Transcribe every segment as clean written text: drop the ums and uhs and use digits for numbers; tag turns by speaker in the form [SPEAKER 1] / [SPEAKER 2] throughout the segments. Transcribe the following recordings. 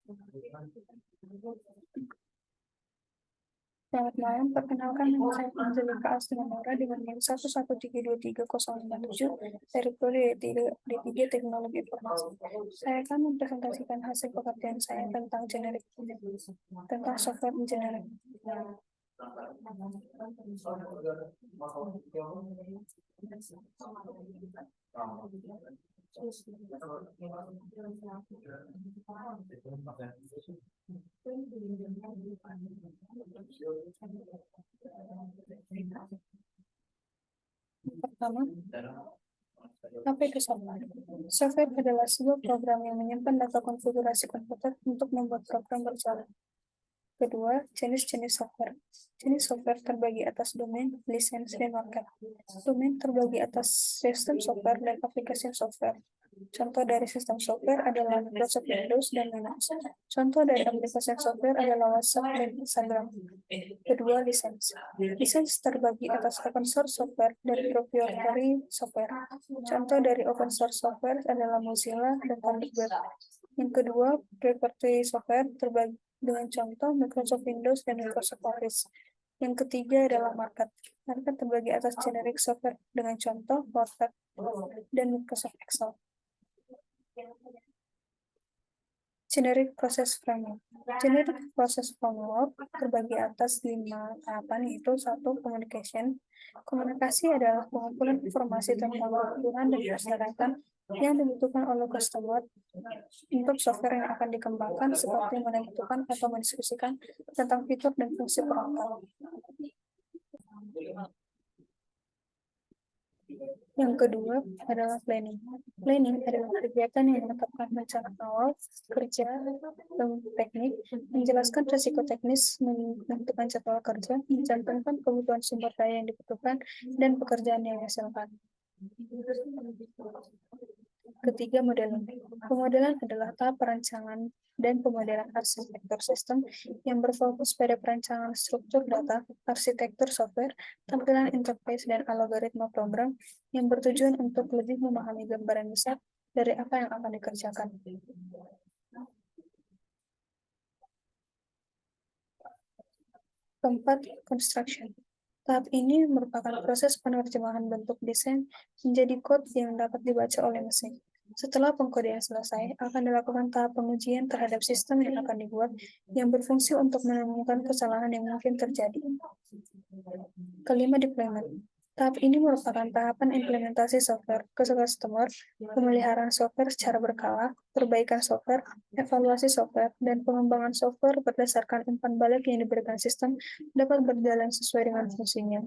[SPEAKER 1] Selamat malam, perkenalkan nama saya Angelika Astinamora dengan NIM 113230557 dari Prodi D3 Teknologi Informasi. Saya akan mempresentasikan hasil pekerjaan saya tentang software engineering. Pertama, apa itu software? Software adalah sebuah program yang menyimpan data konfigurasi komputer untuk membuat program berjalan. Kedua, jenis-jenis software. Jenis software terbagi atas domain, lisensi, dan market. Domain terbagi atas sistem software dan aplikasi software. Contoh dari sistem software adalah Microsoft Windows dan Linux. Contoh dari aplikasi software adalah WhatsApp dan Instagram. Kedua, lisensi. Lisensi terbagi atas open source software dan proprietary software. Contoh dari open source software adalah Mozilla dan Thunderbird. Yang kedua, proprietary software terbagi dengan contoh Microsoft Windows dan Microsoft Office. Yang ketiga adalah market. Market terbagi atas generic software dengan contoh Word dan Microsoft Excel. Generic Process Framework. Generic Process Framework terbagi atas 5 tahapan, yaitu 1. Communication. Komunikasi adalah pengumpulan informasi tentang kebutuhan dan persyaratan yang dibutuhkan oleh customer untuk software yang akan dikembangkan, seperti menentukan atau mendiskusikan tentang fitur dan fungsi perangkat. Yang kedua adalah planning. Planning adalah kegiatan yang menetapkan rencana awal, kerja, teknik, menjelaskan risiko teknis, menentukan jadwal kerja, mencantumkan kebutuhan sumber daya yang dibutuhkan, dan pekerjaan yang dihasilkan. Ketiga, modeling. Pemodelan adalah tahap perancangan dan pemodelan arsitektur sistem yang berfokus pada perancangan struktur data, arsitektur software, tampilan interface, dan algoritma program yang bertujuan untuk lebih memahami gambaran besar dari apa yang akan dikerjakan. Keempat, construction. Tahap ini merupakan proses penerjemahan bentuk desain menjadi kode yang dapat dibaca oleh mesin. Setelah pengkodean selesai, akan dilakukan tahap pengujian terhadap sistem yang akan dibuat, yang berfungsi untuk menemukan kesalahan yang mungkin terjadi. Kelima, deployment. Tahap ini merupakan tahapan implementasi software ke customer, pemeliharaan software secara berkala, perbaikan software, evaluasi software, dan pengembangan software berdasarkan umpan balik yang diberikan sistem dapat berjalan sesuai dengan fungsinya.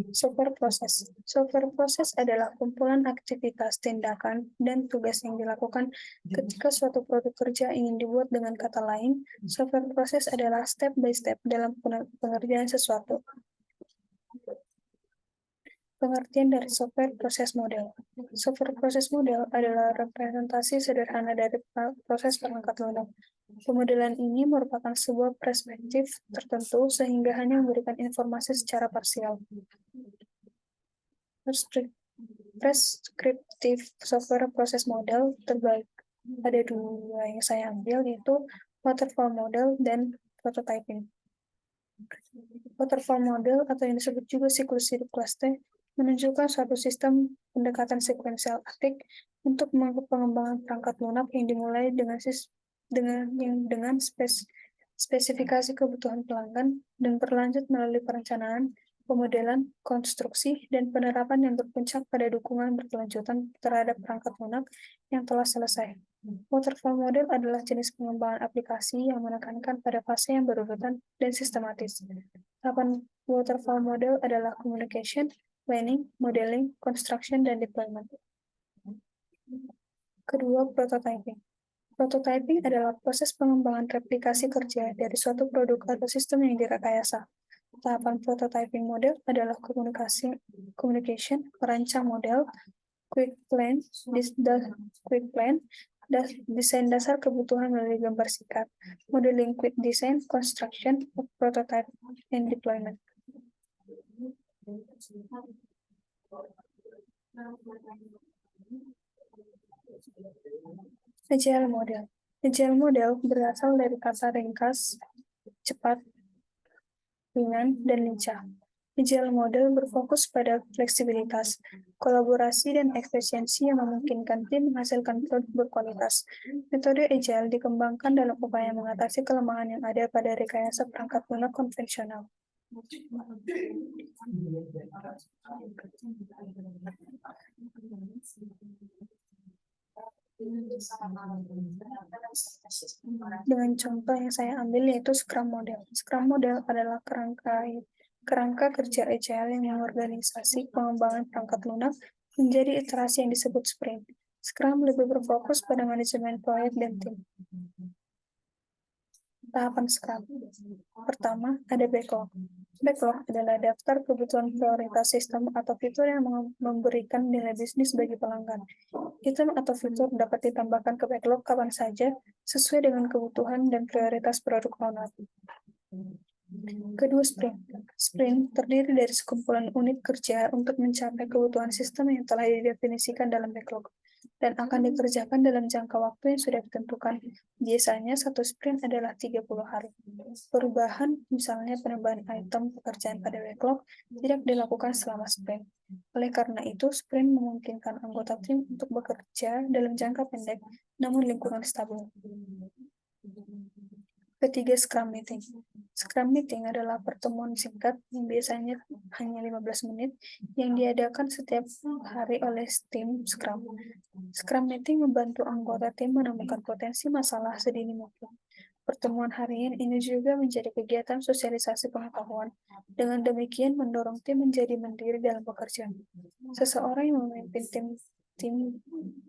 [SPEAKER 1] Software proses. Software proses adalah kumpulan aktivitas, tindakan, dan tugas yang dilakukan ketika suatu produk kerja ingin dibuat. Dengan kata lain, software proses adalah step by step dalam pengerjaan sesuatu. Pengertian dari software proses model. Software proses model adalah representasi sederhana dari proses perangkat lunak. Pemodelan ini merupakan sebuah perspektif tertentu sehingga hanya memberikan informasi secara parsial. Prescriptive software proses model terbagi ada 2 yang saya ambil, yaitu waterfall model dan prototyping. Waterfall model atau yang disebut juga siklus hidup kelas T menunjukkan suatu sistem pendekatan sekuensial aktif untuk pengembangan perangkat lunak yang dimulai dengan spesifikasi kebutuhan pelanggan dan berlanjut melalui perencanaan, pemodelan, konstruksi, dan penerapan yang berpuncak pada dukungan berkelanjutan terhadap perangkat lunak yang telah selesai. Waterfall model adalah jenis pengembangan aplikasi yang menekankan pada fase yang berurutan dan sistematis. Tahapan waterfall model adalah communication, planning, modeling, construction, dan deployment. Kedua, prototyping. Prototyping adalah proses pengembangan replikasi kerja dari suatu produk atau sistem yang direkayasa. Tahapan prototyping model adalah communication, merancang model, quick plan, desain dasar kebutuhan melalui gambar singkat, modeling, quick design, construction, prototype, and deployment. Agile model. Agile model berasal dari kata ringkas, cepat, ringan, dan lincah. Agile model berfokus pada fleksibilitas, kolaborasi, dan efisiensi yang memungkinkan tim menghasilkan produk berkualitas. Metode Agile dikembangkan dalam upaya mengatasi kelemahan yang ada pada rekayasa perangkat lunak konvensional. Dengan contoh yang saya ambil yaitu Scrum Model. Scrum Model adalah kerangka kerja agile yang mengorganisasi pengembangan perangkat lunak menjadi iterasi yang disebut sprint. Scrum lebih berfokus pada manajemen proyek dan tim. Tahapan Scrum. Pertama, ada backlog. Backlog adalah daftar kebutuhan prioritas sistem atau fitur yang memberikan nilai bisnis bagi pelanggan. Item atau fitur dapat ditambahkan ke backlog kapan saja sesuai dengan kebutuhan dan prioritas produk owner. Kedua, sprint. Sprint terdiri dari sekumpulan unit kerja untuk mencapai kebutuhan sistem yang telah didefinisikan dalam backlog dan akan dikerjakan dalam jangka waktu yang sudah ditentukan. Biasanya satu sprint adalah 30 hari. Perubahan, misalnya penambahan item pekerjaan pada backlog, tidak dilakukan selama sprint. Oleh karena itu, sprint memungkinkan anggota tim untuk bekerja dalam jangka pendek, namun lingkungan stabil. Ketiga, Scrum Meeting. Scrum Meeting adalah pertemuan singkat yang biasanya hanya 15 menit yang diadakan setiap hari oleh tim Scrum. Scrum Meeting membantu anggota tim menemukan potensi masalah sedini mungkin. Pertemuan harian ini juga menjadi kegiatan sosialisasi pengetahuan. Dengan demikian, mendorong tim menjadi mandiri dalam bekerja. Seseorang yang memimpin tim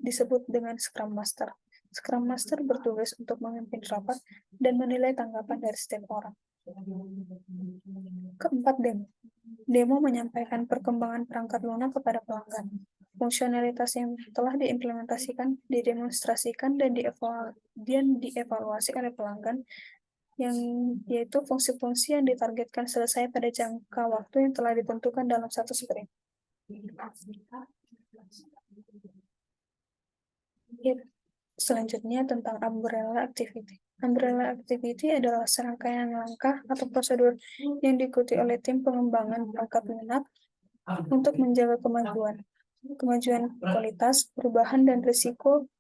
[SPEAKER 1] disebut dengan Scrum Master. Scrum Master bertugas untuk memimpin rapat dan menilai tanggapan dari setiap orang. Keempat, demo. Demo menyampaikan perkembangan perangkat lunak kepada pelanggan. Fungsionalitas yang telah diimplementasikan, didemonstrasikan, dan dievaluasi oleh pelanggan, yaitu fungsi-fungsi yang ditargetkan selesai pada jangka waktu yang telah ditentukan dalam satu sprint. Selanjutnya tentang umbrella activity. Umbrella activity adalah serangkaian langkah atau prosedur yang diikuti oleh tim pengembangan perangkat lunak untuk menjaga kemajuan kualitas, perubahan, dan risiko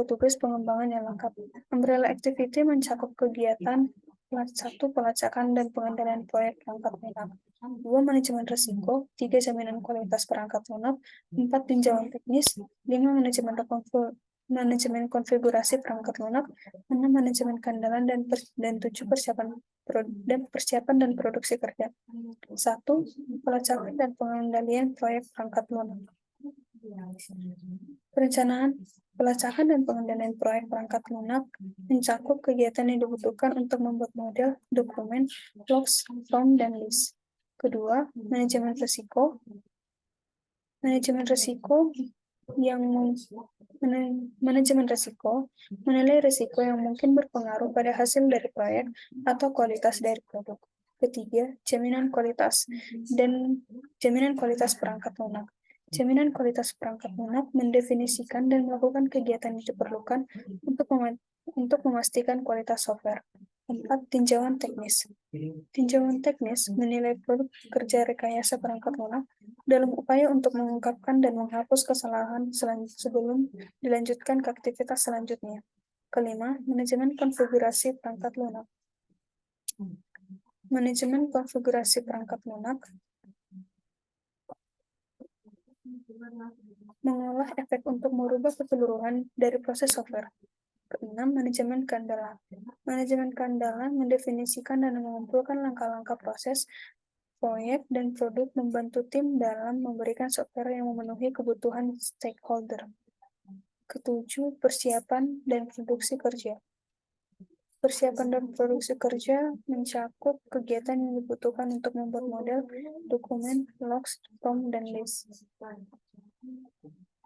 [SPEAKER 1] tugas pengembangan yang lengkap. Umbrella activity mencakup kegiatan 1. Pelacakan dan pengendalian proyek perangkat lunak. 2. Manajemen risiko. 3. Jaminan kualitas perangkat lunak. 4. Tinjauan teknis. 5. Manajemen konfigurasi perangkat lunak. 6. Manajemen keandalan dan 7. Persiapan dan produksi kerja. 1. Pelacakan dan pengendalian proyek perangkat lunak. Perencanaan, pelacakan, dan pengendalian proyek perangkat lunak mencakup kegiatan yang dibutuhkan untuk membuat model, dokumen, logs, form, dan list. Kedua, manajemen risiko. Manajemen risiko menilai risiko yang mungkin berpengaruh pada hasil dari proyek atau kualitas dari produk. Ketiga, jaminan kualitas perangkat lunak. Jaminan kualitas perangkat lunak mendefinisikan dan melakukan kegiatan yang diperlukan untuk memastikan kualitas software. 4. Tinjauan teknis. Tinjauan teknis menilai produk kerja rekayasa perangkat lunak dalam upaya untuk mengungkapkan dan menghapus kesalahan sebelum dilanjutkan ke aktivitas selanjutnya. Kelima, manajemen konfigurasi perangkat lunak. Manajemen konfigurasi perangkat lunak mengolah efek untuk merubah keseluruhan dari proses software. Keenam, manajemen keandalan. Manajemen keandalan mendefinisikan dan mengumpulkan langkah-langkah proses, proyek, dan produk membantu tim dalam memberikan software yang memenuhi kebutuhan stakeholder. Ketujuh, persiapan dan produksi kerja. Persiapan dan produksi kerja mencakup kegiatan yang dibutuhkan untuk membuat model, dokumen, logs, form, dan list.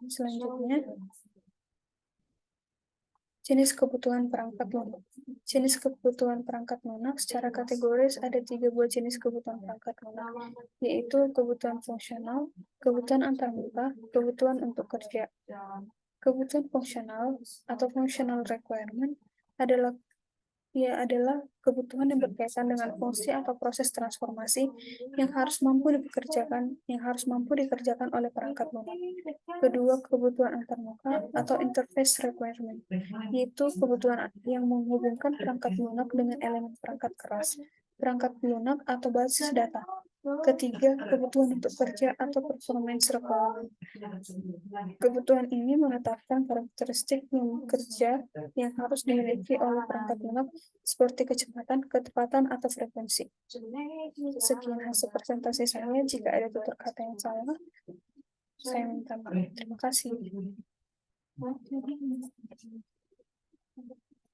[SPEAKER 1] Selanjutnya, Jenis kebutuhan perangkat lunak. Jenis kebutuhan perangkat lunak secara kategoris ada 3 buah jenis kebutuhan perangkat lunak, yaitu kebutuhan fungsional, kebutuhan antarmuka, kebutuhan untuk kerja. Kebutuhan fungsional atau functional requirement adalah kebutuhan yang berkaitan dengan fungsi atau proses transformasi yang harus mampu dikerjakan oleh perangkat lunak. Kedua, kebutuhan antarmuka atau interface requirement, yaitu kebutuhan yang menghubungkan perangkat lunak dengan elemen perangkat keras, perangkat lunak atau basis data. Ketiga, kebutuhan untuk kerja atau performance requirement. Kebutuhan ini menetapkan karakteristik kerja yang harus dimiliki oleh perangkat lunak seperti kecepatan, ketepatan, atau frekuensi. Sekian hasil presentasi saya. Jika ada tutur kata yang salah, saya minta maaf. Terima kasih.